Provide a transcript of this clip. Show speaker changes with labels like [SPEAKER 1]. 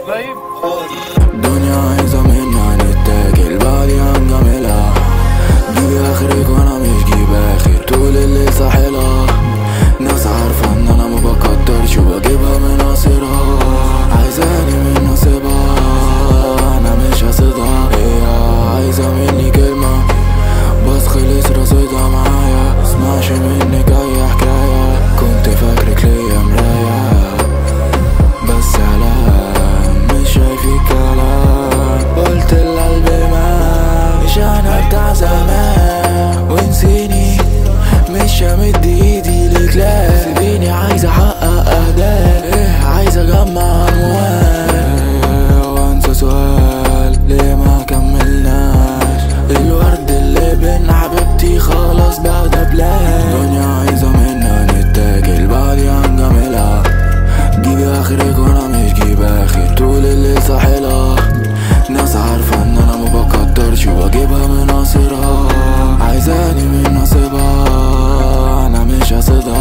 [SPEAKER 1] طيب
[SPEAKER 2] الدنيا عايزة منا نتاكل بعدي هنجملها. جيبي اخرك وانا مش جيب اخر، طول الليل ساحلها. ناس عارفة ان انا مبقدرش وبجيبها من قصرها. عايزاني من نصيبها انا مش هسيبها. هي عايزة مني كلمة بس خلص رصيدها معايا. مسمعش منك اي حكاية، كنت فاكرك ليا مراية بس علام مش شايفك كلام. قلت القلب ما مش انا بتاع زمان ونسيني، مش همد ايدي لك لا. سيبيني عايز احقق اهداف، عايز اجمع اموال وانسى سؤال ليه ما كملناش. الورد اللي بين حبيبتي خلاص بقى دبلان. الدنيا عايزة منا نتاكل بعدي هنجملها. جيبي اخرك وانا مش جيب اخر، طول الليل ساحلها. ناس عارفة ان انا مبقدرش وبجيبها من قصرها. عايزاني من نصيبها انا مش هسيبها.